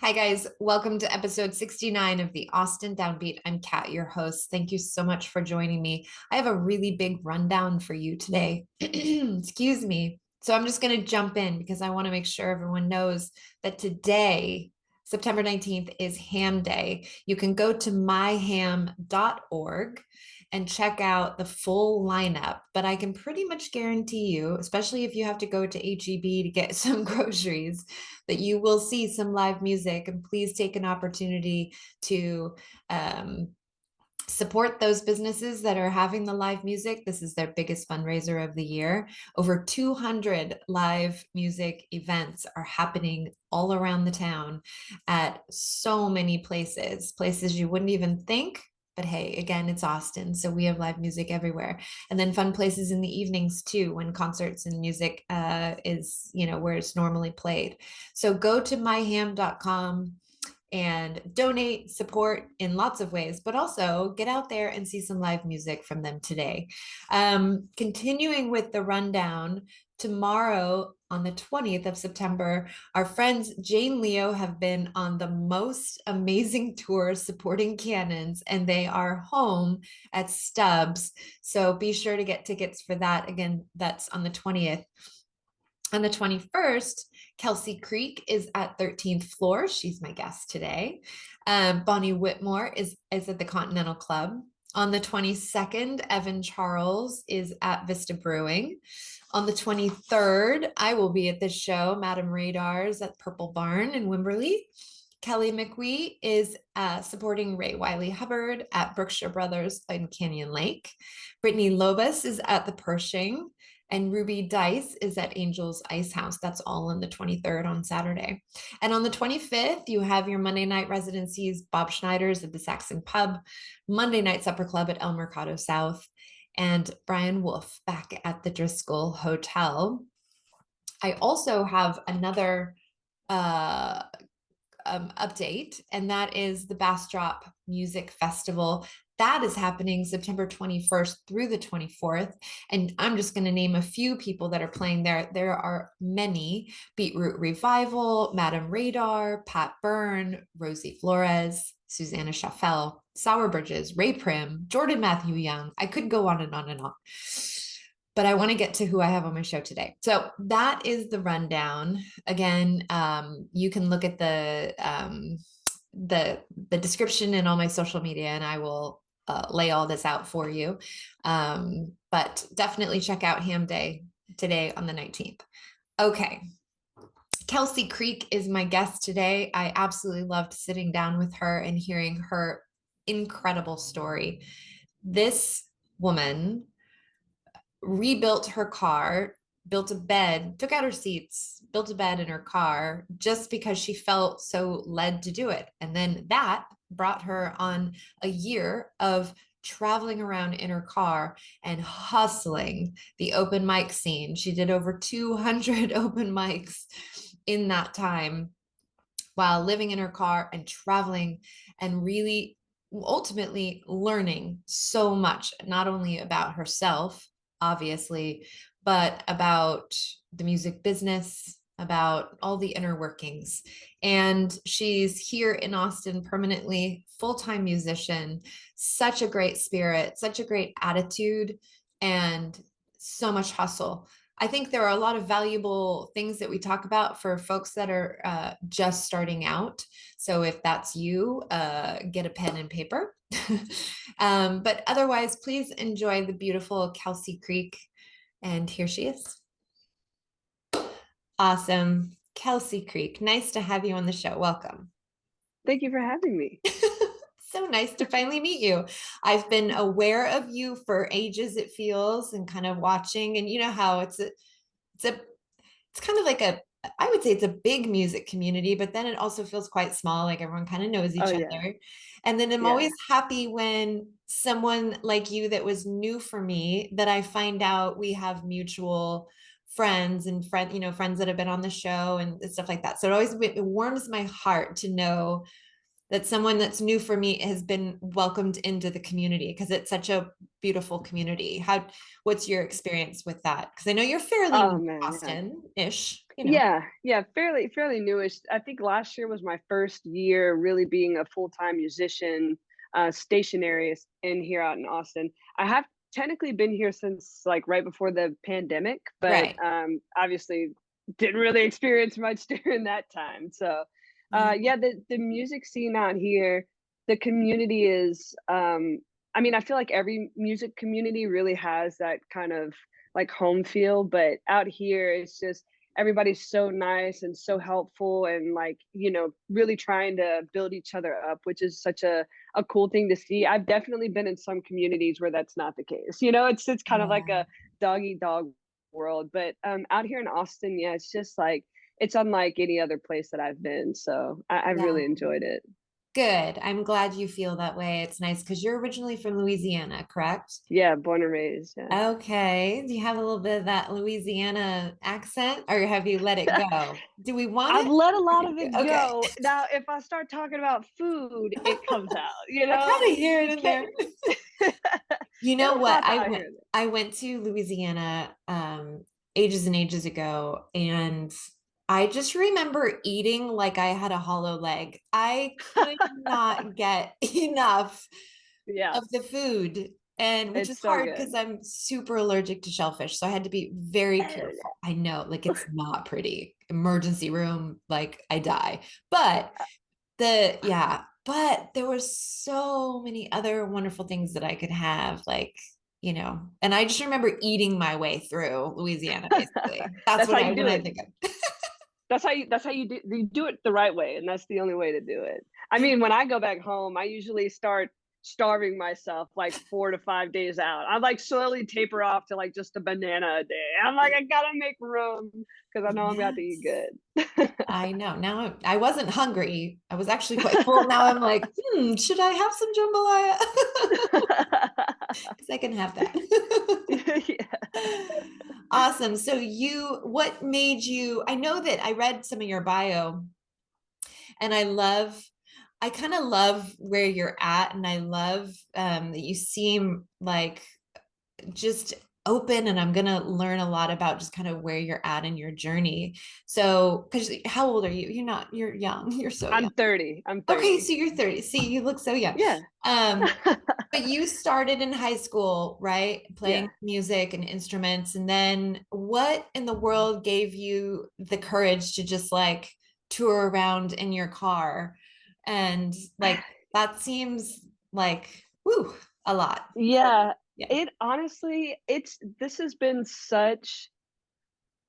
Hi, guys. Welcome to episode 69 of the Austin Downbeat. I'm Kat, your host. Thank you so much for joining me. I have a really big rundown for you today. Excuse me. So I'm just going to jump in because I want to make sure everyone knows that today, September 19th, is Ham Day. You can go to myham.org and check out the full lineup, but I can pretty much guarantee you, especially if you have to go to HEB to get some groceries, that you will see some live music. And please take an opportunity to support those businesses that are having the live music. This is their biggest fundraiser of the year. Over 200 live music events are happening all around the town at so many places you wouldn't even think. But hey, again, it's Austin, so we have live music everywhere. And then fun places in the evenings too, when concerts and music is, where it's normally played. So go to myham.com and donate, support in lots of ways, but also get out there and see some live music from them today. Continuing with the rundown, tomorrow on the 20th of September, our friends Jane Leo have been on the most amazing tour supporting Cannons, and they are home at Stubbs. So be sure to get tickets for that. Again, that's on the 20th. On the 21st, Kelsi Creek is at 13th floor. She's my guest today. Bonnie Whitmore is at the Continental Club. On the 22nd, Evan Charles is at Vista Brewing. On the 23rd, I will be at this show, Madame Radar's at Purple Barn in Wimberley. Kelly McWee is supporting Ray Wiley Hubbard at Brookshire Brothers in Canyon Lake. Brittany Lobus is at the Pershing. And Ruby Dice is at Angel's Ice House. That's all on the 23rd on Saturday. And on the 25th, you have your Monday night residencies, Bob Schneider's at the Saxon Pub, Monday night supper club at El Mercado South, and Brian Wolf back at the Driscoll Hotel. I also have another update, and that is the Bastrop Music Festival. That is happening September 21st through the 24th. And I'm just going to name a few people that are playing there. There are many: Beetroot Revival, Madame Radar, Pat Byrne, Rosie Flores, Susanna Schaffel, Sour Bridges, Ray Prim, Jordan Matthew Young. I could go on and on and on. But I want to get to who I have on my show today. So that is the rundown. Again, you can look at the description in all my social media, and I will lay all this out for you. But definitely check out Ham Day today on the 19th. Okay. Kelsi Creek is my guest today. I absolutely loved sitting down with her and hearing her incredible story. This woman rebuilt her car, built a bed, took out her seats, built a bed in her car just because she felt so led to do it. And then that brought her on a year of traveling around in her car and hustling the open mic scene. She did over 200 open mics in that time while living in her car and traveling and really ultimately learning so much, not only about herself, obviously, but about the music business, about all the inner workings. And she's here in Austin permanently, full-time musician, such a great spirit, such a great attitude, and so much hustle. I think there are a lot of valuable things that we talk about for folks that are just starting out. So if that's you, get a pen and paper. But otherwise, please enjoy the beautiful Kelsi Creek. And here she is. Awesome. Kelsi Creek, nice to have you on the show. Welcome. Thank you for having me. So nice to finally meet you. I've been aware of you for ages, it feels, and kind of watching. And you know how it's kind of like I would say it's a big music community, but then it also feels quite small, like everyone kind of knows Oh each yeah, other. And then I'm yeah. always happy when someone like you that was new for me, that I find out we have mutual friends and friends that have been on the show and stuff like that. So it warms my heart to know that someone that's new for me has been welcomed into the community because it's such a beautiful community. What's your experience with that? Because I know you're fairly Oh new to man, yeah. Austin-ish, you know. Yeah, fairly newish. I think last year was my first year really being a full-time musician, stationary in here out in Austin. I have technically been here since like right before the pandemic, but Right. obviously didn't really experience much during that time. So Yeah. yeah, the music scene out here, the community is I mean, I feel like every music community really has that kind of like home feel, but out here it's just everybody's so nice and so helpful and like, really trying to build each other up, which is such a cool thing to see. I've definitely been in some communities where that's not the case. It's kind of like Yeah. a dog eat dog world. But out here in Austin, yeah, it's just like it's unlike any other place that I've been. So I've Yeah. really enjoyed it. Good. I'm glad you feel that way. It's nice because you're originally from Louisiana, correct? Yeah, born and raised. Yeah. Okay. Do you have a little bit of that Louisiana accent or have you let it go? Do we want I've it? let a lot of it Okay. go. Now, if I start talking about food, it comes out. I kind of hear it You in can't. there. You know It'll what? pop out here. I went to Louisiana ages and ages ago, and I just remember eating like I had a hollow leg. I could not get enough Yeah, of the food, and which is it's so hard because good. I'm super allergic to shellfish, so I had to be very Oh, careful. I know, like it's not pretty. Emergency room, like I die. But but there were so many other wonderful things that I could have, like, and I just remember eating my way through Louisiana, basically. That's that's what how I you when do I it. think of. That's how you do it the right way, and that's the only way to do it. I mean, when I go back home, I usually start starving myself like 4 to 5 days out. I like slowly taper off to like just a banana a day. I'm like, I gotta make room because I know I'm about to eat Yes. good. I know. Now I wasn't hungry. I was actually quite full. Now I'm like, should I have some jambalaya? Because I can have that. Yeah. Awesome. So what made you, I know that I read some of your bio and I kind of love where you're at. And I love that you seem like just open, and I'm going to learn a lot about just kind of where you're at in your journey. So, because how old are you? You're young. You're so young. I'm 30. I'm Okay, so 30. you're 30. See, you look so young. Yeah. Um, but you started in high school, right? Yeah. Playing music and instruments. And then what in the world gave you the courage to just like tour around in your car? And like that seems like, whew, a lot. Yeah. Yeah. It honestly, this has been such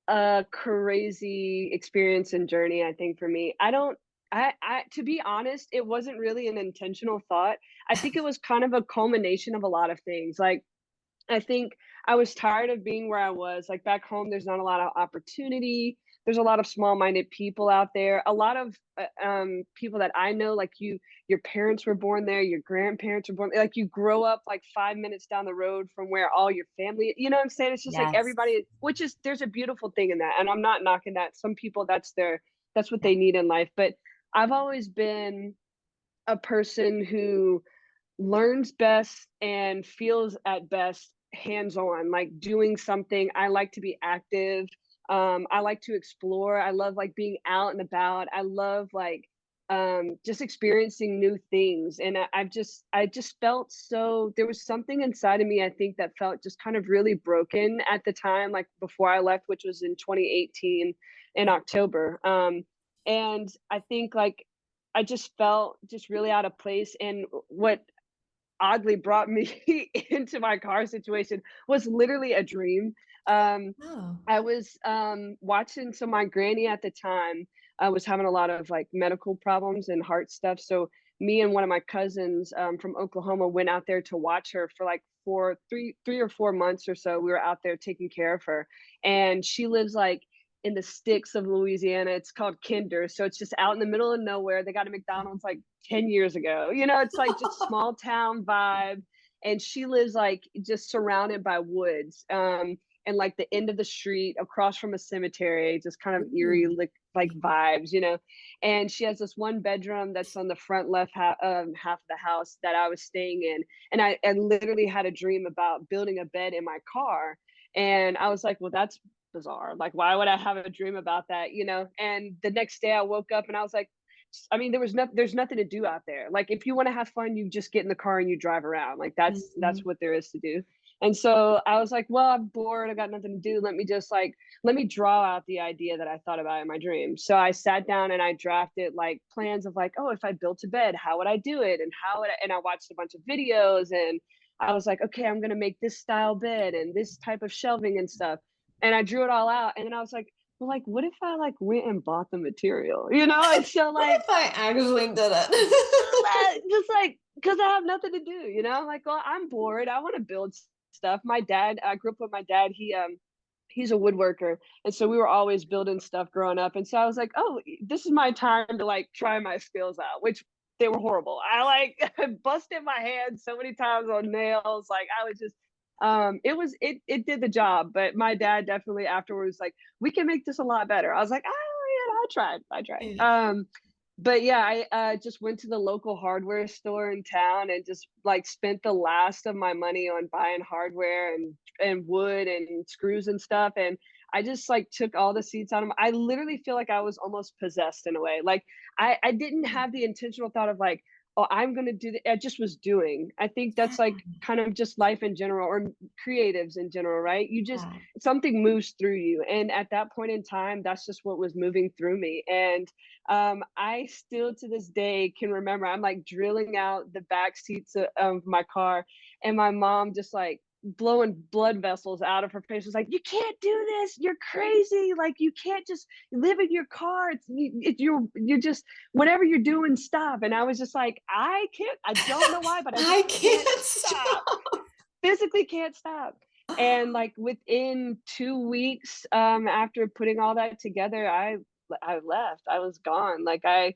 a crazy experience and journey, I think, for me. I don't I to be honest, it wasn't really an intentional thought. I think it was kind of a culmination of a lot of things. Like I think I was tired of being where I was. Like back home, there's not a lot of opportunity. There's a lot of small-minded people out there. A lot of people that I know, like your parents were born there, your grandparents were born. Like you grow up like 5 minutes down the road from where all your family. You know what I'm saying? It's just like Yes. everybody, which is there's a beautiful thing in that, and I'm not knocking that. Some people that's what Yeah. they need in life. But I've always been a person who learns best and feels at best hands on, like doing something. I like to be active. I like to explore. I love like being out and about. I love like just experiencing new things. And I just felt so there was something inside of me, I think, that felt just kind of really broken at the time, like before I left, which was in 2018 in October. And I think like I just felt just really out of place. And what oddly brought me into my car situation was literally a dream. Oh. I was watching, so my granny at the time was having a lot of like medical problems and heart stuff. So me and one of my cousins from Oklahoma went out there to watch her for like 3 or 4 months or so. We were out there taking care of her, and she lives like in the sticks of Louisiana. It's called Kinder, so it's just out in the middle of nowhere. They got a McDonald's like 10 years ago. It's like just small town vibe, and she lives like just surrounded by woods. And like the end of the street across from a cemetery, just kind of eerie Ooh. like vibes, and she has this one bedroom that's on the front left half of the house that I was staying in. And I literally had a dream about building a bed in my car. And I was like, well, that's bizarre. Like, why would I have a dream about that? And the next day I woke up and I was like, I mean, there's nothing to do out there. Like, if you want to have fun, you just get in the car and you drive around. Like, that's Mhm. what there is to do. And so I was like, well, I'm bored. I got nothing to do. Let me draw out the idea that I thought about in my dream. So I sat down and I drafted like plans of like, oh, if I built a bed, how would I do it? And and I watched a bunch of videos and I was like, okay, I'm going to make this style bed and this type of shelving and stuff. And I drew it all out. And then I was like, well, like, what if I like went and bought the material, And so What like, if I actually did it? just like, because I have nothing to do, I'm like, well, I'm bored. I want to build stuff. My dad, I grew up with my dad. He's a woodworker, and so we were always building stuff growing up. And so I was like, oh, this is my time to like try my skills out, which they were horrible. I like busted my hand so many times on nails. Like I was just it did the job, but my dad definitely afterwards like, we can make this a lot better. I was like, oh yeah, I tried. Yeah. But yeah, I just went to the local hardware store in town and just like spent the last of my money on buying hardware and wood and screws and stuff. And I just like took all the seats out of I literally feel like I was almost possessed in a way. Like I didn't have the intentional thought of like, oh, I'm gonna do I just was doing. I think that's like kind of just life in general or creatives in general, right? You just Yeah. something moves through you. And at that point in time, that's just what was moving through me. And I still to this day can remember I'm like drilling out the back seats of my car, and my mom just like blowing blood vessels out of her face was like, you can't do this, you're crazy, like you can't just live in your car, you're just whatever you're doing, stop. And I was just like, I can't, I don't know why, but I I just can't can't stop, stop. physically can't stop. And like within 2 weeks, after putting all that together, I left. I was gone. Like I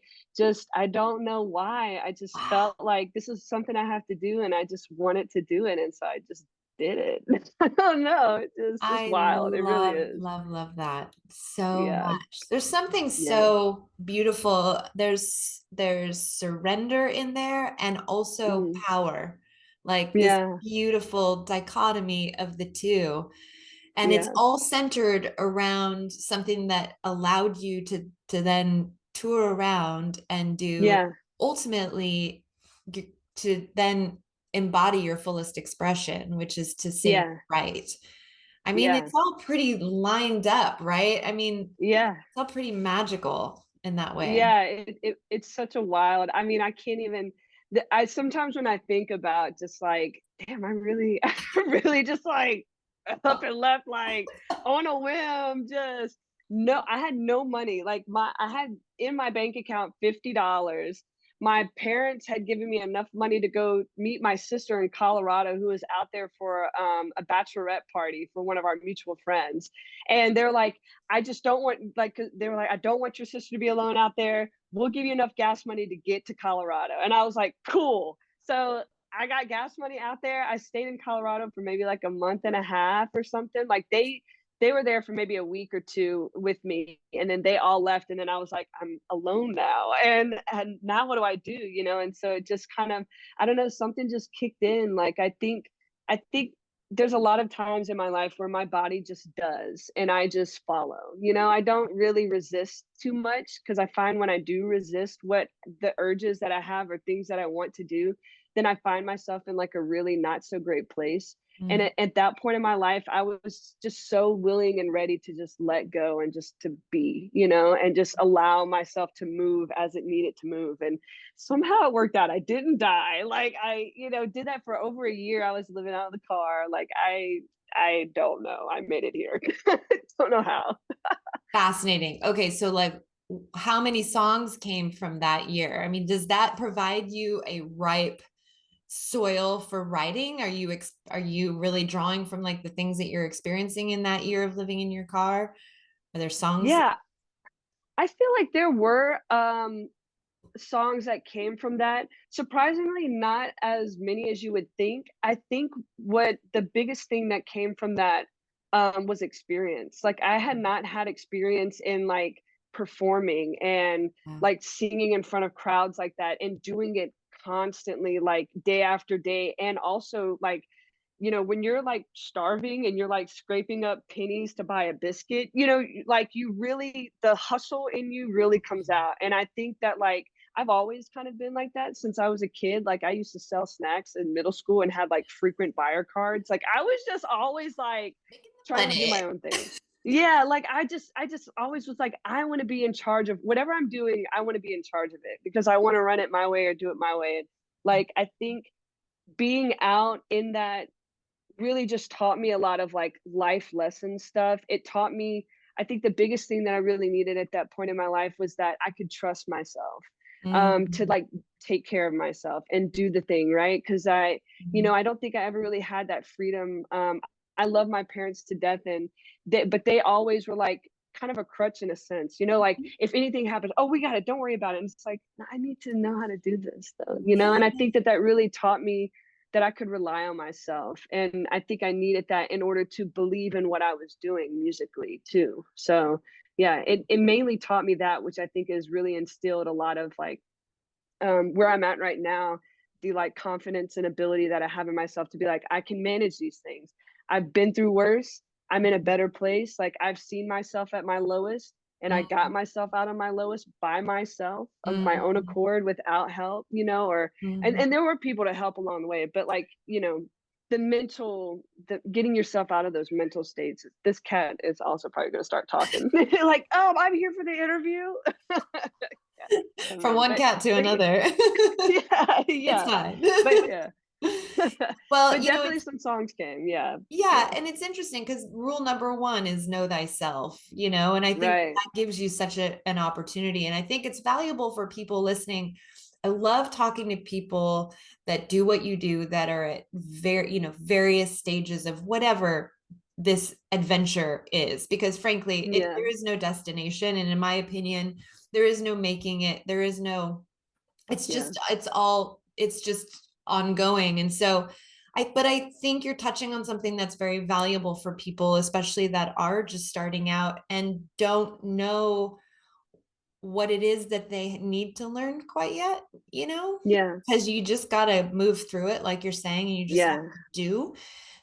don't know why. I just Wow. felt like this is something I have to do, and I just wanted to do it, and so I just did it. I don't know. It's I wild. It really love, is. love, love that so Yeah. much. There's something Yeah. so beautiful. There's surrender in there and also Mm. power. Like this Yeah. beautiful dichotomy of the two. And it's Yeah. all centered around something that allowed you to then tour around and do Yeah. ultimately to then embody your fullest expression, which is to sing Yeah. right. I mean, Yeah. it's all pretty lined up, right? I mean, Yeah. it's all pretty magical in that way. Yeah, it's such a wild. I mean, I can't even. I sometimes when I think about just like, damn, I really, I really just like up and left like on a whim. Just no, I had no money. Like I had in my bank account $50. My parents had given me enough money to go meet my sister in Colorado, who was out there for a bachelorette party for one of our mutual friends, and they're like, I just don't want like 'cause they were like, I don't want your sister to be alone out there. We'll give you enough gas money to get to Colorado. And I was like, cool. So I got gas money out there. I stayed in Colorado for maybe like a month and a half or something. Like they were there for maybe a week or two with me, and then they all left, and then I was like, I'm alone now, and now what do I do, and so it just kind of, I don't know, something just kicked in. Like I think there's a lot of times in my life where my body just does and I just follow. I don't really resist too much because I find when I do resist what the urges that I have or things that I want to do, then I find myself in like a really not so great place. And Mm. at that point in my life, I was just so willing and ready to just let go and just to be, and just allow myself to move as it needed to move. And somehow it worked out. I didn't die. Like I, did that for over a year. I was living out of the car. Like I don't know. I made it here. Don't know how. Fascinating. Okay, so like how many songs came from that year? I mean, does that provide you a ripe soil for writing? Are you really drawing from like the things that you're experiencing in that year of living in your car? Are there songs? Yeah, I feel like there were songs that came from that. Surprisingly, not as many as you would think. I think what the biggest thing that came from that was experience. Like I had not had experience in like performing and Yeah. like singing in front of crowds like that and doing it constantly, like day after day. And also like, when you're like starving and you're like scraping up pennies to buy a biscuit, like you really, the hustle in you really comes out. And I think that like I've always kind of been like that since I was a kid. Like I used to sell snacks in middle school and had like frequent buyer cards. Like I was just always like Making the trying to do money. my own thing. Yeah, like I just always was like, I want to be in charge of whatever I'm doing. I want to be in charge of it because I want to run it my way or do it my way. And like I think being out in that really just taught me a lot of like life lesson stuff. It taught me, I think the biggest thing that I really needed at that point in my life was that I could trust myself, to Mhm. like take care of myself and do the thing, right? Because Mhm. I don't think I ever really had that freedom. I love my parents to death, and but they always were like kind of a crutch in a sense, like if anything happens, oh, we got it, don't worry about it. And it's like, "No, I need to know how to do this though, and I Yeah. think that that really taught me that I could rely on myself. And I think I needed that in order to believe in what I was doing musically too. So yeah, it mainly taught me that, which I think has really instilled a lot of like where I'm at right now, the like confidence and ability that I have in myself to be like, I can manage these things. I've been through worse. I'm in a better place. Like I've seen myself at my lowest and I got Mhm. myself out of my lowest by myself of my own Mhm. accord without help, or Mhm. and there were people to help along the way, but like, the getting yourself out of those mental states. This cat is also probably going to start talking like, oh, I'm here for the interview. Yeah, come From in. one cat to But another. yeah, It's yeah. fine. But yeah. Well, But definitely it's some songs came, yeah, yeah, yeah. and it's interesting because rule number one is know thyself, and I think Right. that gives you such an opportunity. And I think it's valuable for people listening. I love talking to people that do what you do that are at various stages of whatever this adventure is, because frankly, Yeah, there is no destination. And in my opinion, there is no making it. There is no, yeah, it's just ongoing. And so I think you're touching on something that's very valuable for people, especially that are just starting out and don't know what it is that they need to learn quite yet, yeah, because you just got to move through it, like you're saying, and you just have yeah, to do.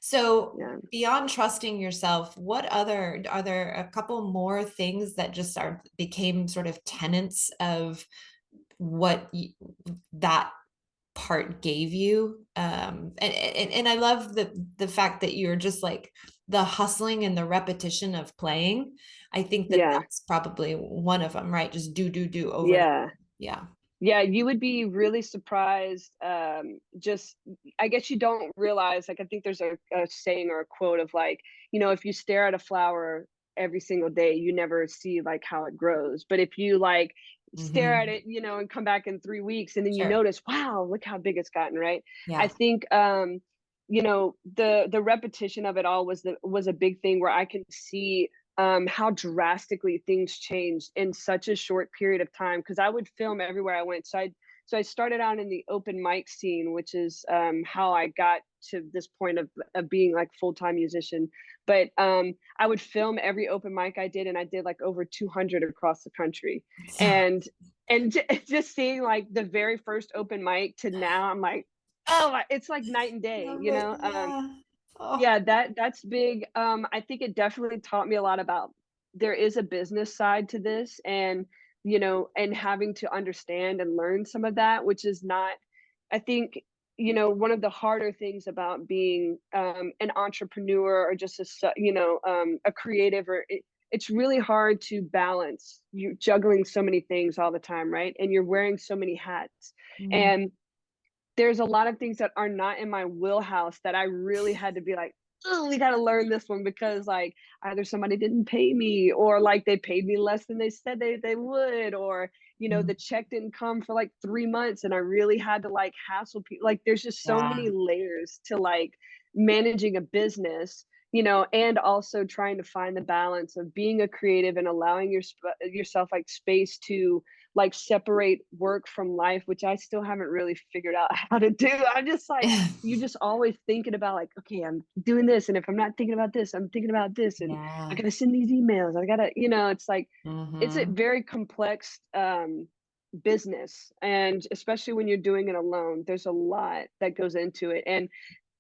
So yeah, beyond trusting yourself, what other are there a couple more things that just became sort of tenets of what that part gave you, and I love the fact that you're just like the hustling and the repetition of playing. I think that yeah, that's probably one of them, right? Just do over and yeah. over. Yeah. Yeah, you would be really surprised. Just, I guess you don't realize. Like, I think there's a saying or a quote of like, if you stare at a flower every single day, you never see like how it grows. But if you like stare at Hmm. it, and come back in 3 weeks, and then you Sure. notice, wow, look how big it's gotten, right? I Yeah. think, the repetition of it all was a big thing where I can see how drastically things changed in such a short period of time. Because I would film everywhere I went. So I started out in the open mic scene, which is how I got to this point of being like full time musician. But I would film every open mic I did, and I did like over 200 across the country. So, And just seeing like the very first open mic to now, I'm like, oh, it's like night and day, love it. Yeah. Oh. yeah, that's big. I think it definitely taught me a lot about there is a business side to this, and and having to understand and learn some of that, which is not, I think, one of the harder things about being an entrepreneur or just a creative, or it's really hard to balance you juggling so many things all the time, right? And you're wearing so many hats, Mm. and there's a lot of things that are not in my wheelhouse that I really had to be like, oh, we got to learn this one because like either somebody didn't pay me or like they paid me less than they said they would, or Mm. the check didn't come for like 3 months and I really had to like hassle people. Like there's just so Yeah. many layers to like managing a business, and also trying to find the balance of being a creative and allowing yourself like space to like separate work from life, which I still haven't really figured out how to do. I'm just like, you just always thinking about like, okay, I'm doing this, and if I'm not thinking about this, I'm thinking about this, and I Yeah. gotta send these emails. I gotta, it's like it's a Hmm. very complex business, and especially when you're doing it alone, there's a lot that goes into it. And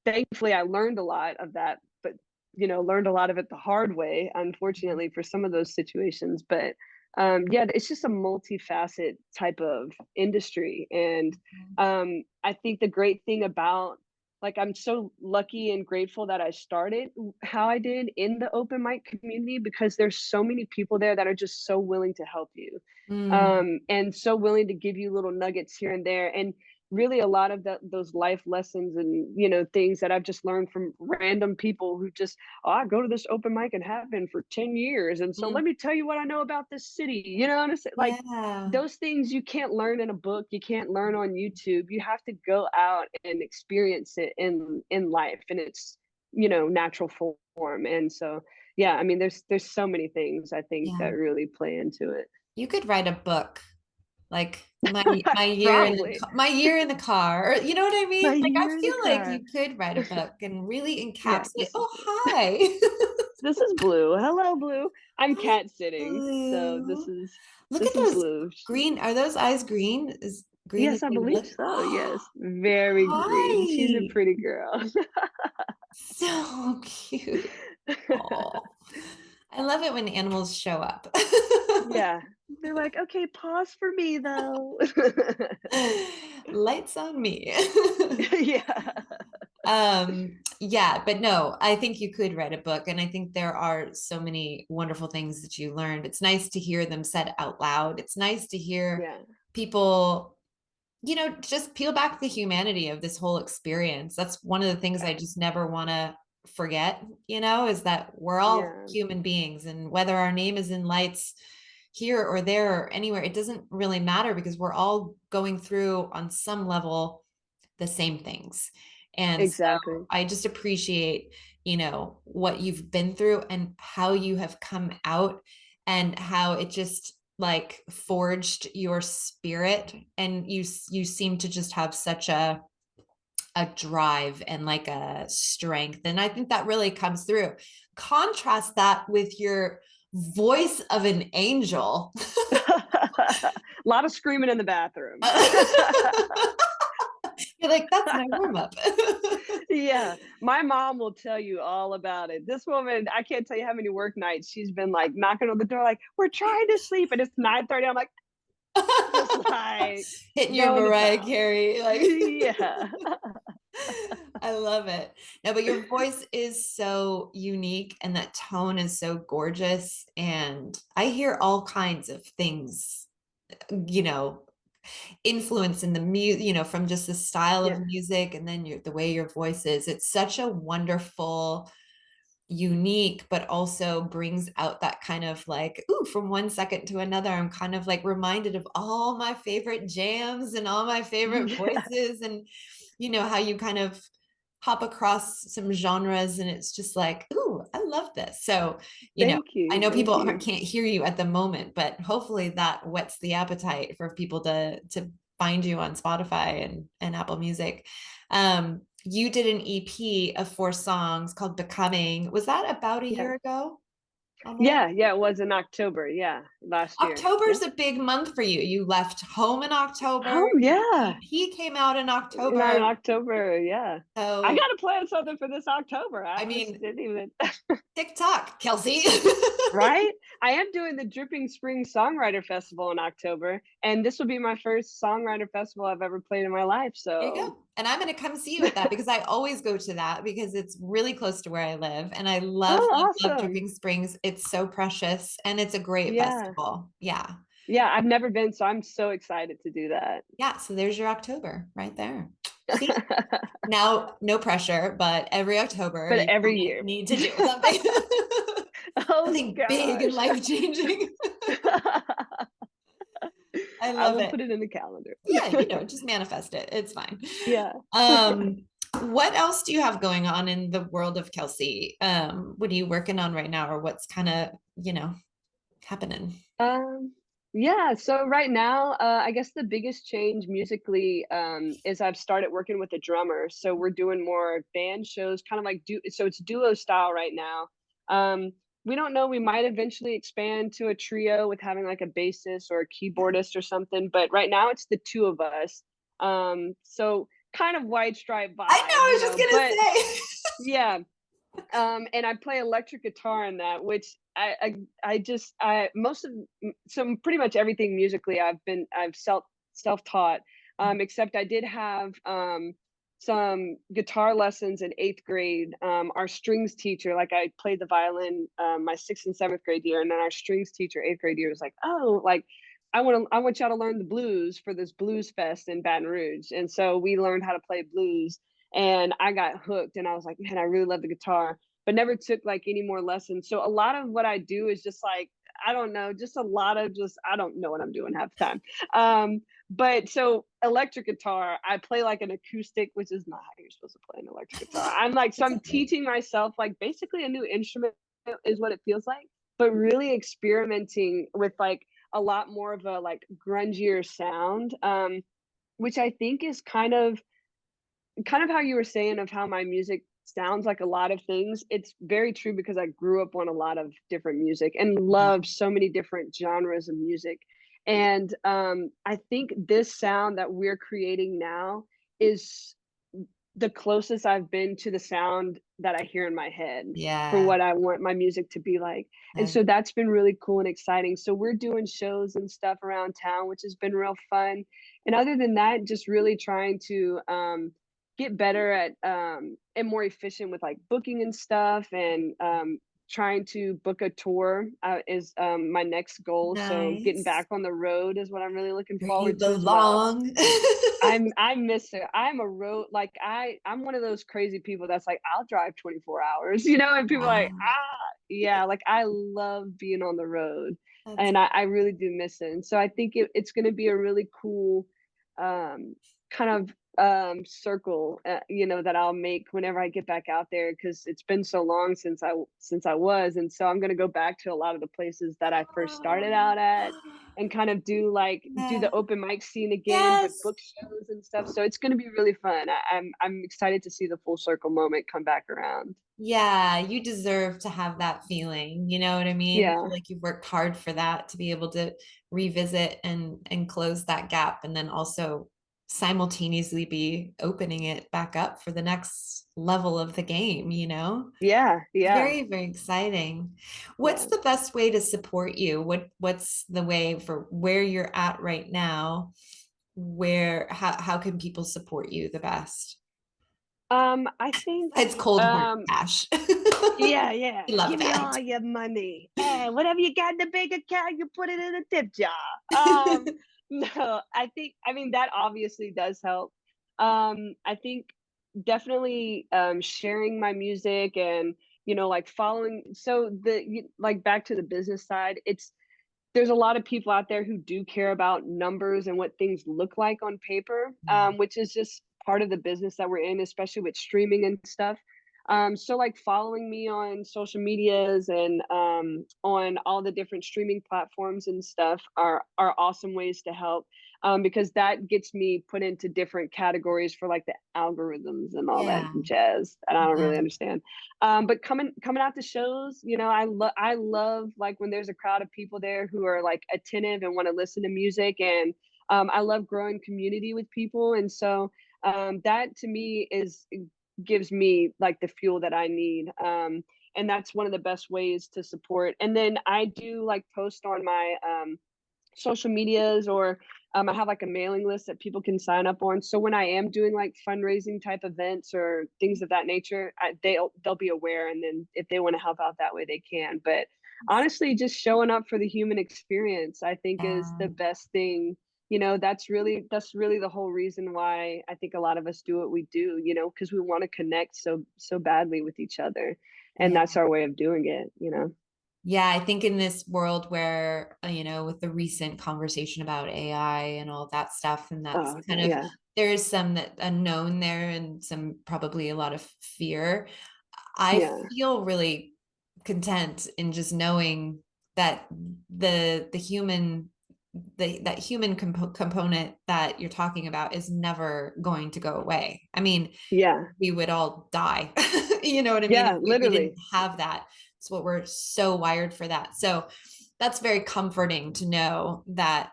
thankfully I learned a lot of that, but learned a lot of it the hard way, unfortunately, for some of those situations. But yeah, it's just a multifaceted type of industry. And I think the great thing about, like, I'm so lucky and grateful that I started how I did in the open mic community, because there's so many people there that are just so willing to help you, Mm. and so willing to give you little nuggets here and there. And really, a lot of those life lessons and things that I've just learned from random people who just, oh, I go to this open mic and have been for 10 years, and so Mm. let me tell you what I know about this city. And it's like Yeah. those things you can't learn in a book, you can't learn on YouTube. You have to go out and experience it in life, and it's natural form. And so yeah, I mean, there's so many things I think that Yeah. really play into it. You could write a book like my year in Probably. my year in the car. Or, you know what I My mean? Like I year in the feel like car. you could write a book and really Yeah, encapsulate. this is Oh, Blue. hi. This is Blue. Hello, Blue. I'm Hi, cat sitting, so this Blue. is Look at this is those Blue. green. Are those eyes green? Is green the Yes, I same believe look? so. Yes, very green. She's a Hi. pretty girl. So cute. Oh, I love it when animals show up. Yeah, they're like, okay, pause for me though. Lights on me. Yeah, Yeah, but no, I think you could write a book, and I think there are so many wonderful things that you learned. It's nice to hear them said out loud. It's nice to hear yeah, people, just peel back the humanity of this whole experience. That's one of the things I just never want to forget, is that we're all yeah, human beings, and whether our name is in lights here or there or anywhere, it doesn't really matter, because we're all going through on some level the same things. And so exactly. I just appreciate, what you've been through and how you have come out, and how it just like forged your spirit, and you seem to just have such a drive and like a strength, and I think that really comes through. Contrast that with your voice of an angel. A lot of screaming in the bathroom. You're like, that's my warm up. Yeah, my mom will tell you all about it. This woman, I can't tell you how many work nights she's been like knocking on the door, like, we're trying to sleep, and it's 9:30. I'm like, just like Hitting your throwing the Mariah towel. Carey, like. Yeah. I love it. No, but your voice is so unique, and that tone is so gorgeous. And I hear all kinds of things, you know, influence in the music, from just the style of Yeah. music, and then the way your voice is. It's such a wonderful, unique, but also brings out that kind of like, ooh, from one second to another, I'm kind of like reminded of all my favorite jams and all my favorite Yeah. voices, and how you kind of hop across some genres, and it's just like, ooh, I love this. So, Thank I you. know Thank people you. can't hear you at the moment, but hopefully that whets the appetite for people to find you on Spotify and Apple Music. You did an EP of 4 songs called Becoming. Was that about a Yeah. year ago almost? Yeah, yeah, it was in October, yeah, last year. October Yeah. is a big month for you. You left home in October. Oh, Your yeah. EP came out in Not in October. October, yeah. I So, gotta plan something for this October. I I just mean, didn't even TikTok, Kelsi. right? I am doing the Dripping Spring Songwriter Festival in October, and this will be my first songwriter festival I've ever played in my life, There you so go. And I'm going to come see you at that, because I always go to that because it's really close to where I live. And I love, oh, love, love awesome. Dripping Springs. It's so precious, and it's a great Yeah. festival. Yeah. Yeah, I've never been, so I'm so excited to do that. Yeah. So there's your October right there. See, now no pressure, but every October But you every year. need to do something. Oh Something big and gosh. life changing. I I love will it. put it in the calendar. Yeah, just manifest it. It's fine. Yeah. Um, what else do you have going on in the world of Kelsi? What are you working on right now, or what's kind of, happening? Um Yeah, so right now, I guess the biggest change musically, is I've started working with a drummer. So we're doing more band shows, kind of like so it's duo style right now. Um, we don't know, we might eventually expand to a trio with having like a bassist or a keyboardist or something, but right now it's the two of us. So kind of white stripe I know, vibe, I was just but gonna say. yeah, and I play electric guitar in that, which I just I most of so pretty much everything musically I've self-taught, except I did have some guitar lessons in 8th grade. Our strings teacher, like I played the violin my 6th and 7th grade year, and then our strings teacher 8th grade year was like, "Oh, like I want y'all to learn the blues for this blues fest in Baton Rouge." And so we learned how to play blues, and I got hooked, and I was like, "Man, I really love the guitar." But never took like any more lessons. So a lot of what I do is just like, I don't know, just a lot of just I don't know what I'm doing half the time. But so electric guitar, I play like an acoustic, which is not how you're supposed to play an electric guitar. I'm like, so It's I'm okay. teaching myself like basically a new instrument is what it feels like, but really experimenting with like a lot more of a like grungier sound, which I think is kind of how you were saying of how my music sounds like a lot of things. It's very true because I grew up on a lot of different music and Yeah. love so many different genres of music. And I think this sound that we're creating now is the closest I've been to the sound that I hear in my head for Yeah. what I want my music to be like. And Uh, so that's been really cool and exciting. So we're doing shows and stuff around town, which has been real fun. And other than that, just really trying to get better at and more efficient with like booking and stuff, and trying to book a tour is my next goal. So getting nice. back on the road is what I'm really looking Where you forward to as well. belong. I miss it. I'm a road like I'm one of those crazy people that's like I'll drive 24 hours, and people are like, Wow. yeah, like I love being on the road, That's and I really do miss it. And so I think it's going to be a really cool um kind of circle, that I'll make whenever I get back out there, because it's been so long since I was. And so I'm going to go back to a lot of the places that I first started out at, and kind of do yeah. the open mic scene again, but Yes. book shows and stuff. So it's going to be really fun. I'm excited to see the full circle moment come back around. Yeah, you deserve to have that feeling. You know what I mean? I Yeah, feel like you've worked hard for that to be able to revisit and close that gap, and then also simultaneously be opening it back up for the next level of the game, you know? yeah, yeah, Very, very exciting. What's yeah. the best way to support you? What's the way for where you're at right now? How can people support you the best? I think It's cold hard um cash. yeah, yeah. We love Give me that. all your money. And whatever you got in the bank account, you put it in a tip jar. Um, no, I mean that obviously does help. I think definitely sharing my music, and like following, so like back to the business side, there's a lot of people out there who do care about numbers and what things look like on paper, Yeah. which is just part of the business that we're in, especially with streaming and stuff. So like following me on social medias and on all the different streaming platforms and stuff are awesome ways to help, because that gets me put into different categories for like the algorithms and all that Yeah. jazz that I don't really Yeah. understand. But coming out to shows, I love like when there's a crowd of people there who are like attentive and want to listen to music, and I love growing community with people. And so that to me is gives me like the fuel that I need. And that's one of the best ways to support. And then I do like post on my social medias, or I have like a mailing list that people can sign up on. So when I am doing like fundraising type events or things of that nature, they'll be aware, and then if they want to help out that way, they can. But honestly, just showing up for the human experience, I think, is Yeah. the best thing. That's really the whole reason why I think a lot of us do what we do. Because we want to connect so badly with each other, and Yeah. that's our way of doing it. Yeah, I think in this world where, with the recent conversation about AI and all that stuff, and that's Oh kind of, yeah, there is some that unknown there and some probably a lot of fear. I yeah, feel really content in just knowing that the human that human component that you're talking about is never going to go away. I mean, Yeah. we would all die. You know what I mean? If Yeah, we didn't literally. have that. It's what we're so wired for that. So that's very comforting to know that.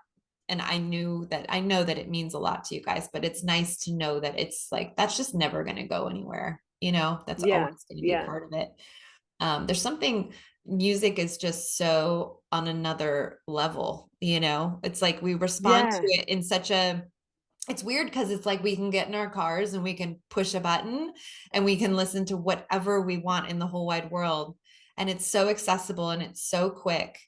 And I know that it means a lot to you guys, but it's nice to know that it's like, that's just never going to go anywhere. You know, that's Yeah. always going to be Yeah. part of it. There's something, music is just so on another level, you know, it's like we respond to Yeah. it in such a, it's weird because it's like we can get in our cars and we can push a button and we can listen to whatever we want in the whole wide world. And it's so accessible and it's so quick.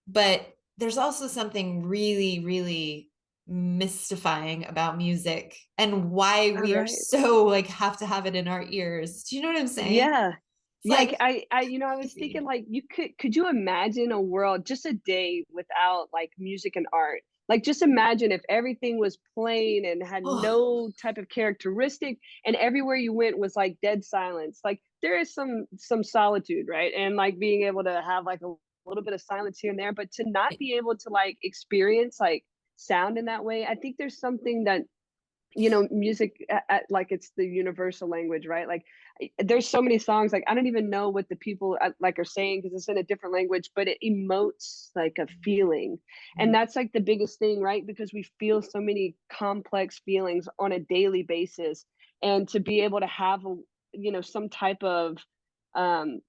But there's also something really, really mystifying about music and why All we are right. so like have to have it in our ears. Do you know what I'm saying? Yeah. It's Yeah, like I was thinking crazy. like you could you imagine a world just a day without like music and art? Like just imagine if everything was plain and had Oh, no type of characteristic and everywhere you went was like dead silence. Like there is some solitude, right? And like being able to have like a little bit of silence here and there, but to not be able to like experience like sound in that way, I think there's something that music like it's the universal language, right? Like there's so many songs like I don't even know what the people like are saying because it's in a different language, but it emotes like a feeling, and that's like the biggest thing, right? Because we feel so many complex feelings on a daily basis, and to be able to have a some type of um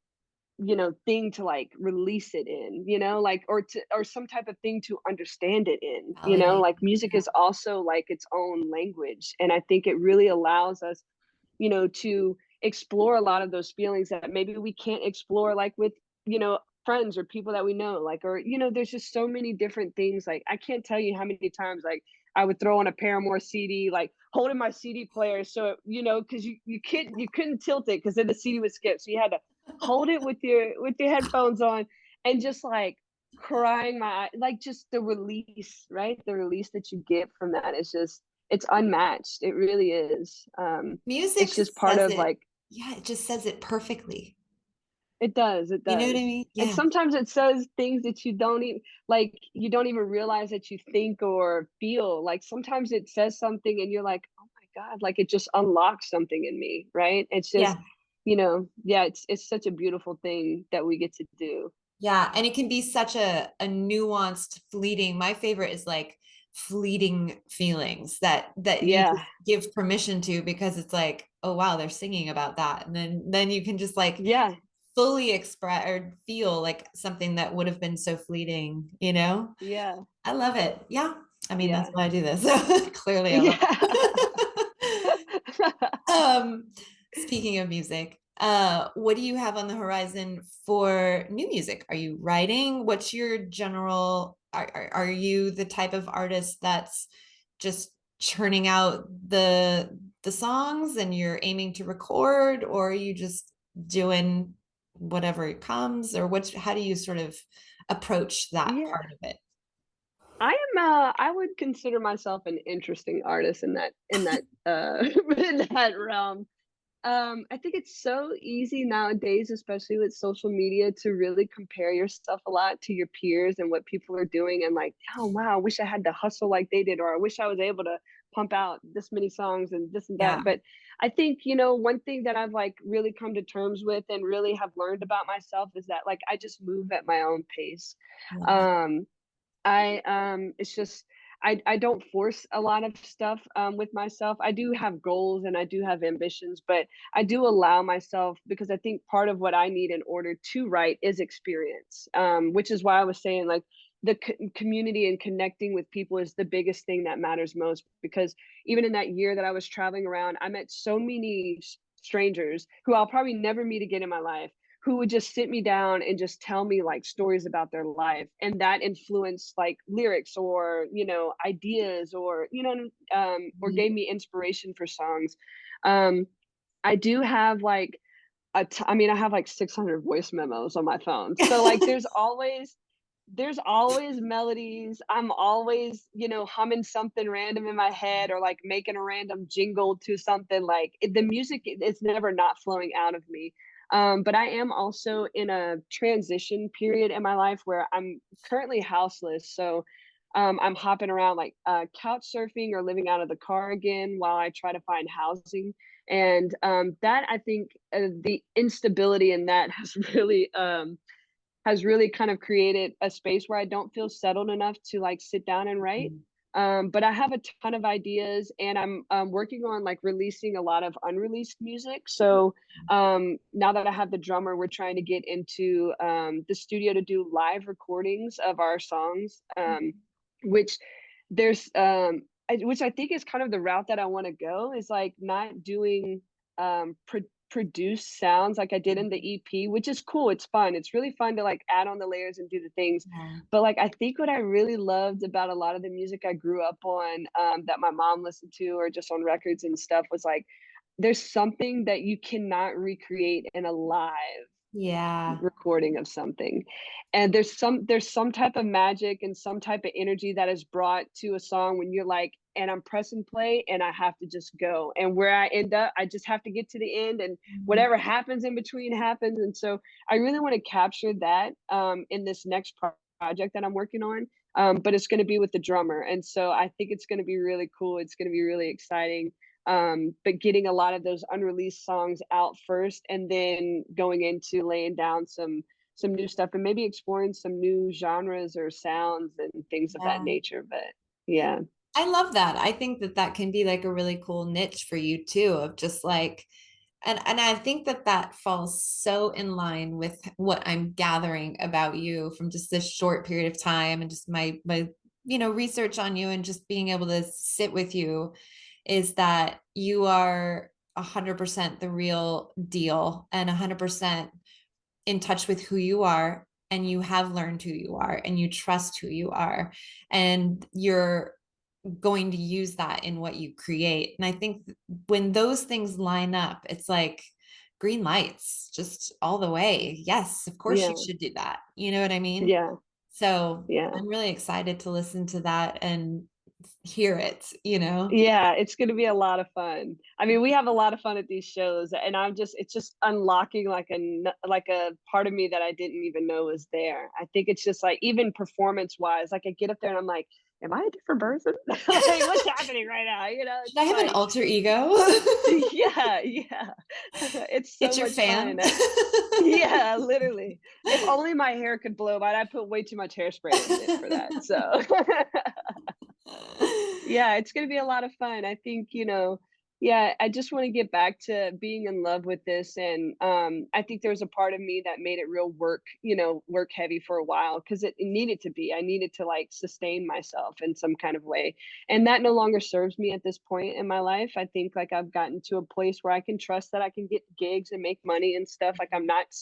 thing to like release it in, like or some type of thing to understand it in, validate. like music Yeah. is also like its own language. And I think it really allows us, to explore a lot of those feelings that maybe we can't explore like with, friends or people that we know, like, or, there's just so many different things. Like, I can't tell you how many times, like, I would throw on a Paramore CD, like holding my CD player. So, cause you couldn't tilt it cause then the CD would skip. So you had to hold it with your headphones on and just like crying like just the release, right? The release that you get from that is just, it's unmatched. It really is. Music It's just part says of it. like Yeah, it just says it perfectly. it does, it You know what I does. mean? And Yeah. sometimes it says things that you don't even realize that you think or feel. Like sometimes it says something and you're like, "Oh my God," like it just unlocks something in me, right? It's just, Yeah. yeah, it's such a beautiful thing that we get to do. Yeah. And it can be such a nuanced, fleeting. My favorite is like fleeting feelings that you Yeah. just give permission to because it's like, oh wow, they're singing about that. And then you can just like Yeah. fully express or feel like something that would have been so fleeting, you know? Yeah. I love it. Yeah. I mean, that's Yeah. why I do this. Clearly I love Yeah. it. Speaking of music, what do you have on the horizon for new music? Are you writing? What's your general, are you the type of artist that's just churning out the songs and you're aiming to record, or are you just doing whatever it comes, or how do you sort of approach that Yeah. part of it? I would consider myself an interesting artist in that in that realm. I think it's so easy nowadays, especially with social media, to really compare yourself a lot to your peers and what people are doing and like, oh wow, I wish I had to hustle like they did, or I wish I was able to pump out this many songs and this and Yeah. that. But I think, one thing that I've like really come to terms with and really have learned about myself is that like I just move at my own pace. I love that. Um, it's just I don't force a lot of stuff with myself. I do have goals and I do have ambitions, but I do allow myself because I think part of what I need in order to write is experience. Which is why I was saying like the community and connecting with people is the biggest thing that matters most because even in that year that I was traveling around, I met so many strangers who I'll probably never meet again in my life who would just sit me down and just tell me like stories about their life and that influenced like lyrics or ideas or or Mhm. gave me inspiration for songs. um I do have like I mean I have like 600 voice memos on my phone, so like there's always melodies. I'm always, humming something random in my head or like making a random jingle to something. Like the music, it's never not flowing out of me. But I am also in a transition period in my life where I'm currently houseless. So I'm hopping around like couch surfing or living out of the car again while I try to find housing. And that I think the instability in that has really kind of created a space where I don't feel settled enough to like sit down and write. But I have a ton of ideas, and I'm working on like releasing a lot of unreleased music. So now that I have the drummer, we're trying to get into the studio to do live recordings of our songs, which there's which I think is kind of the route that I want to go, is like not doing produced sounds like I did in the EP, which is cool. It's fun. It's really fun to like add on the layers and do the things. Yeah. But like I think what I really loved about a lot of the music I grew up on, that my mom listened to or just on records and stuff, was like there's something that you cannot recreate in a live Yeah. recording of something. And there's some type of magic and some type of energy that is brought to a song when you're like, and I'm pressing play and I have to just go. And where I end up, I just have to get to the end, and Mhm. whatever happens in between happens. And so I really want to capture that in this next project that I'm working on. But it's going to be with the drummer. And so I think it's going to be really cool. It's going to be really exciting, but getting a lot of those unreleased songs out first, and then going into laying down some new stuff, and maybe exploring some new genres or sounds and things of that Yeah. nature. But yeah, I love that. I think that that can be like a really cool niche for you too, of just like, and I think that that falls so in line with what I'm gathering about you from just this short period of time and just my research on you and just being able to sit with you, is that you are 100% the real deal and 100% in touch with who you are, and you have learned who you are and you trust who you are, and you're going to use that in what you create. And I think when those things line up, it's like green lights just all the way. Yes, of course you yeah, should do that. You know what I mean? yeah, So yeah. I'm really excited to listen to that and hear it. Yeah, it's gonna be a lot of fun. I mean, we have a lot of fun at these shows, and it's just unlocking like like a part of me that I didn't even know was there. I think it's just like even performance-wise, like I get up there and I'm like, "Am I a different person? Like, what's happening right now?" You know, Should I it's have an like, alter ego? yeah, yeah. It's so It's your much fun. fan. Yeah, literally. If only my hair could blow, but I put way too much hairspray in it for that. So yeah, it's gonna be a lot of fun. I think, yeah, I just want to get back to being in love with this. And I think there was a part of me that made it real work, work heavy for a while, because it needed to be. I needed to like sustain myself in some kind of way. And that no longer serves me at this point in my life. I think like I've gotten to a place where I can trust that I can get gigs and make money and stuff. Like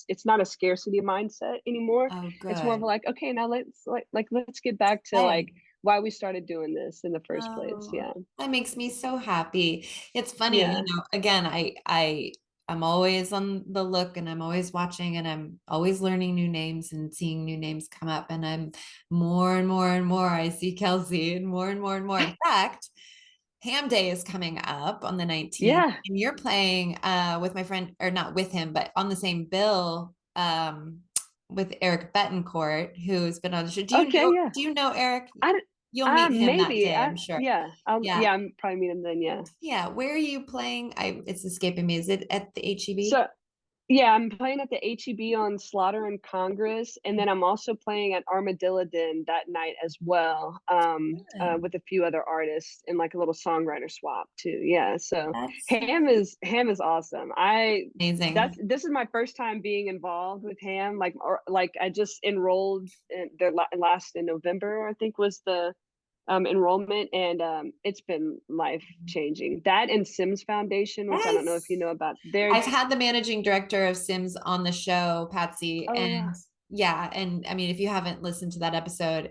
it's not a scarcity mindset anymore. Oh, It's more of good. like, okay, now let's get back to like Hey. why we started doing this in the first place. Oh, Yeah. that makes me so happy. It's funny, Yeah. again, I'm always on the look and I'm always watching and I'm always learning new names and seeing new names come up, and I'm more and more and more I see Kelsi and more and more and more. In fact, Ham Day is coming up on the 19th, Yeah. and you're playing with my friend, or not with him, but on the same bill with Eric Betancourt, who's been on the show. Okay, yeah. Do you know Eric? I d You'll meet him that maybe. day, I'm sure. Yeah. I'm probably meet him then, yeah. Yeah. Where are you playing? It's escaping me. Is it at the HEB? So yeah, I'm playing at the HEB on Slaughter and Congress, and then I'm also playing at Armadillo Den that night as well, Good. with a few other artists in like a little songwriter swap too. Yeah, so That's so Ham is awesome. amazing. This is my first time being involved with Ham. Like I just enrolled in last in November, I think was the enrollment, and it's been life changing. That and Sims Foundation, which I don't know if you Yes. know about. They're I've had the managing director of Sims on the show, Patsy, Oh and yeah, yeah, and I mean, if you haven't listened to that episode,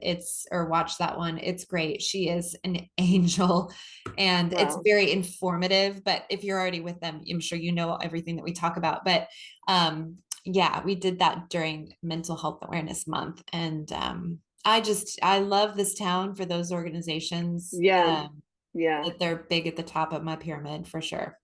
or watched that one, it's great. She is an angel, and it's wow. very informative. But if you're already with them, I'm sure you know everything that we talk about. But yeah, we did that during Mental Health Awareness Month, and I love this town for those organizations. Yeah, yeah. That they're big at the top of my pyramid for sure.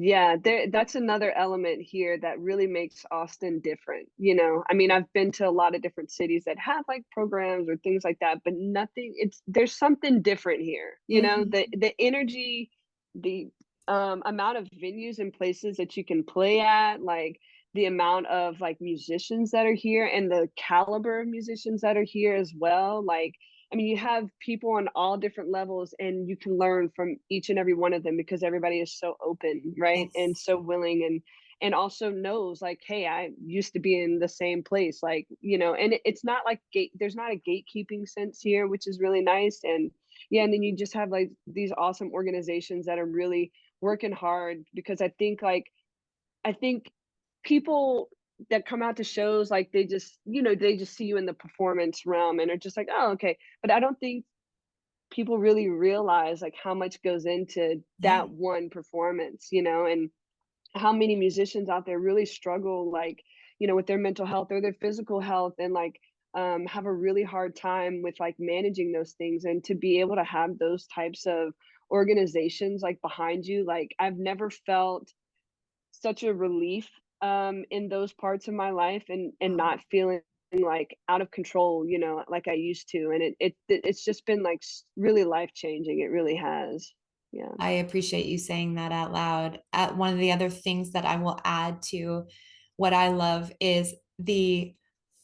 Yeah, that's another element here that really makes Austin different, you know? I mean, I've been to a lot of different cities that have, like, programs or things like that, but nothing it's there's something different here, you know? Mhm. The energy, the, amount of venues and places that you can play at, like, the amount of, like, musicians that are here and the caliber of musicians that are here as well, like, I mean, you have people on all different levels, and you can learn from each and every one of them because everybody is so open, right? And Yes. so willing and also knows like, hey, I used to be in the same place, like, you know, and it's not like there's not a gatekeeping sense here, which is really nice. And yeah, and then you just have like these awesome organizations that are really working hard because I think people that come out to shows, like, they just, you know, they just see you in the performance realm and are just like, "Oh, okay." But I don't think people really realize, like, how much goes into Yeah. that one performance, you know, and how many musicians out there really struggle, like, you know, with their mental health or their physical health and, like, have a really hard time with, like, managing those things, and to be able to have those types of organizations, like, behind you, like, I've never felt such a relief, in those parts of my life and Oh, not feeling like out of control, you know, like I used to, and it's just been like really life changing. It really has. Yeah, I appreciate you saying that out loud. One of the other things that I will add to what I love is the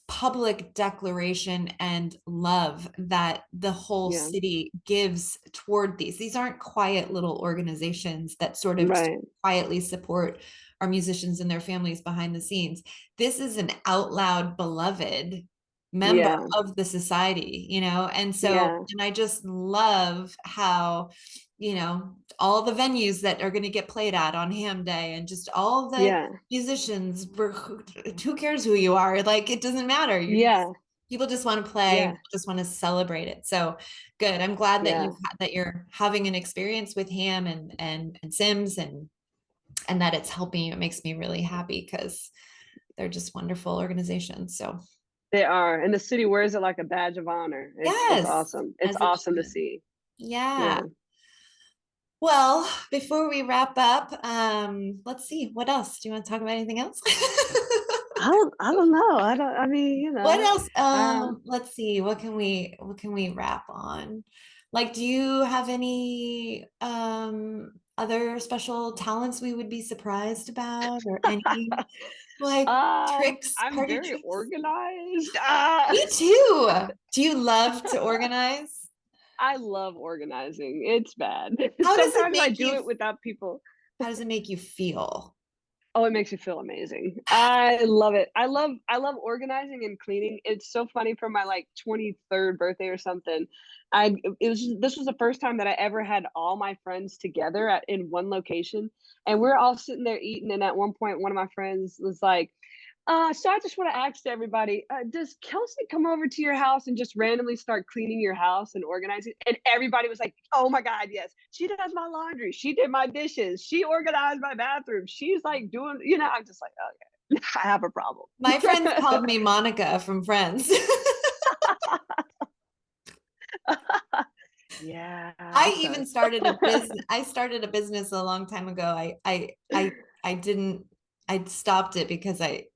public declaration and love that the whole yeah, city gives toward these. These aren't quiet little organizations that sort of right, quietly support our musicians and their families behind the scenes. This is an out loud beloved member yeah, of the society, you know? And so, yeah, and I just love how, you know, all the venues that are going to get played at on Ham Day and just all the yeah, musicians, who cares who you are? Like, it doesn't matter. You're just, yeah, people just want to play, yeah, just want to celebrate it. So good. I'm glad that yeah. that you're having an experience with Ham and Sims and that it's helping you. It makes me really happy because they're just wonderful organizations. So They are, and the city wears it like a badge of honor. It's yes, awesome. It's as it awesome to should. see. Yeah. Yeah. Well, before we wrap up, let's see, what else? Do you want to talk about anything else? I don't know. I don't. I mean, you What know. else? Um. Let's see. What can we wrap on? Like, do you have any other special talents we would be surprised about or any like tricks, I'm party very tricks? organized. Me too. Do you love to organize? I love organizing. It's bad. How does it Sometimes I make do you it without people. how does it make you feel? Oh, it makes me feel amazing. I love it. I love organizing and cleaning. It's so funny for my like 23rd birthday or something. This was the first time that I ever had all my friends together in one location, and we're all sitting there eating, and at one point one of my friends was like, so I just want to ask everybody, does Kelsey come over to your house and just randomly start cleaning your house and organizing? And everybody was like, oh my God, yes. She does my laundry. She did my dishes. She organized my bathroom. She's like doing, you know, I'm just like, okay, I have a problem. My friends called me Monica from Friends. Yeah, I it even does. started a business. I started a business a long time ago. I didn't. I stopped it because I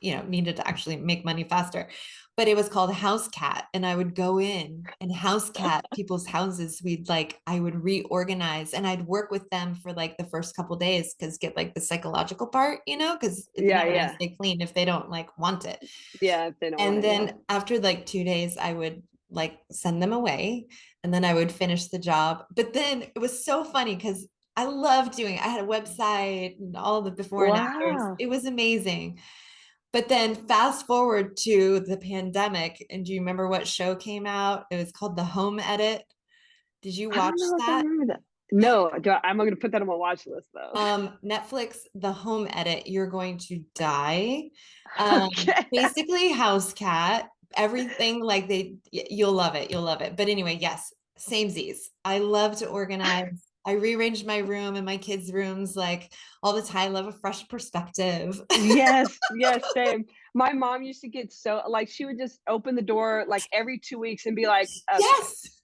you know needed to actually make money faster. But it was called House Cat, and I would go in and house cat people's houses. I would reorganize, and I'd work with them for like the first couple days because get like the psychological part, you know, because it's Yeah, never gonna yeah. stay clean if they don't like want it. Yeah, if they don't want And it, yeah. then after like 2 days, I would like send them away and then I would finish the job. But then it was so funny because I loved doing it. I had a website and all the before and afters. Wow. It was amazing. But then fast forward to the pandemic, and do you remember what show came out? It was called The Home Edit. Did you I don't watch know if I that? remember that. No, I'm going to put that on my watch list though. Netflix, The Home Edit, you're going to die. Okay. Basically, House Cat, everything like you'll love it. You'll love it. But anyway, yes, same Z's. I love to organize. I rearrange my room and my kids' rooms like all the time. I love a fresh perspective. Yes, yes, same. My mom used to get so like she would just open the door like every 2 weeks and be like, "Okay, Yes.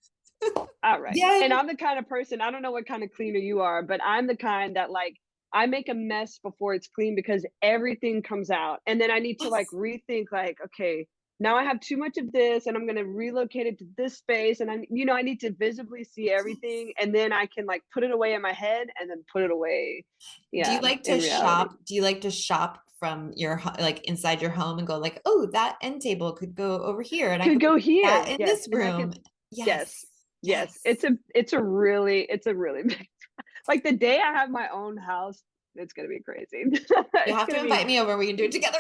all right." And Yes. I'm the kind of person, I don't know what kind of cleaner you are, but I'm the kind that like I make a mess before it's clean because everything comes out. And then I need to like Yes. rethink like, okay, now I have too much of this and I'm going to relocate it to this space and I need to visibly see Yes. everything and then I can like put it away in my head and then put it away. Do you Yeah, like in to reality. shop? Do you like to shop from your like inside your home and go like, oh, that end table could go over here and I Could could put go that here. in Yes. this And I room. could yes. Yes. Yes. Yes. It's a really big like the day I have my own house, it's gonna be crazy. You It's have to gonna invite be me over. We can do it together.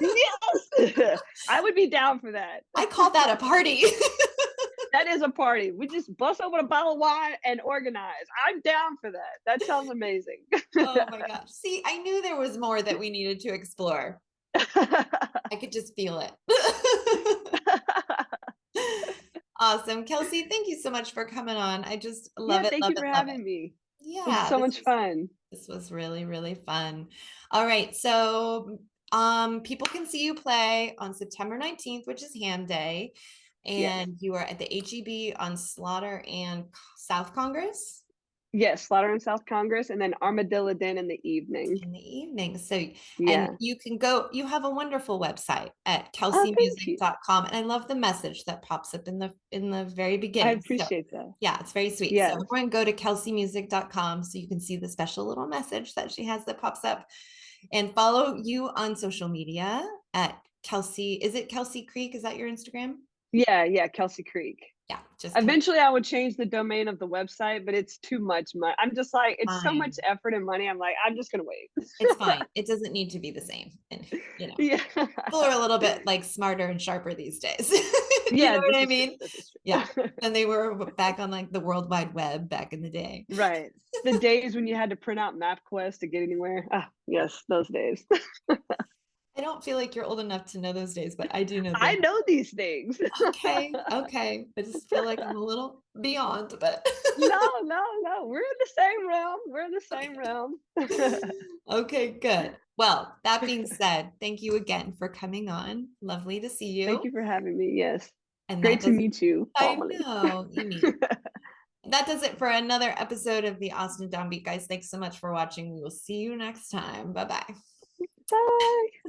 yes. I would be down for that. I call that a party. That is a party. We just bust open a bottle of wine and organize. I'm down for that. That sounds amazing. Oh my gosh. See, I knew there was more that we needed to explore. I could just feel it. Awesome. Kelsi, thank you so much for coming on. I just Yeah, love it, thank love you it, for love it. having me. It was Yeah, so much fun. this was really, really fun. All right. So people can see you play on September 19th, which is Ham Day. Yes. And you are at the HEB on Slaughter and South Congress Yes, Slaughter and South Congress and then Armadillo Den in the evening. in the evening. So, and Yeah. you can go, you have a wonderful website at Oh, thank you. kelsimusic.com. And I love the message that pops up in the very I beginning. So appreciate that. yeah, it's very sweet. So Yes. everyone go to kelsimusic.com so you can see the special little message that she has that pops up and follow you on social media at Kelsi. Is it Kelsi Creek? Is that your Instagram? Yeah, yeah, Kelsi Creek. Yeah, just Kelsi. Eventually, I would change the domain of the website, but it's too much money. I'm just like, it's so much Fine. effort and money. I'm like, I'm just gonna wait. It's fine. It doesn't need to be the same. And Yeah. people are a little bit like smarter and sharper these days. You know Yeah, what this I is true. mean? This is Yeah. true. And they were back on like the World Wide Web back in the day. Right. The days when you had to print out MapQuest to get anywhere. Ah, yes, those days. I don't feel like you're old enough to know those days, but I do know I them. know these things. Okay. Okay. I just feel like I'm a little beyond, but No, no, no. We're in the same realm. We're in the same realm. okay, good. Well, that being said, thank you again for coming on. Lovely to see Thank you. you for having me. Yes. And that Great to does, meet you I formally. know, you mean. That does it for another episode of the Austin Downbeat, guys. Thanks so much for watching. We will see you next time. Bye bye. Bye.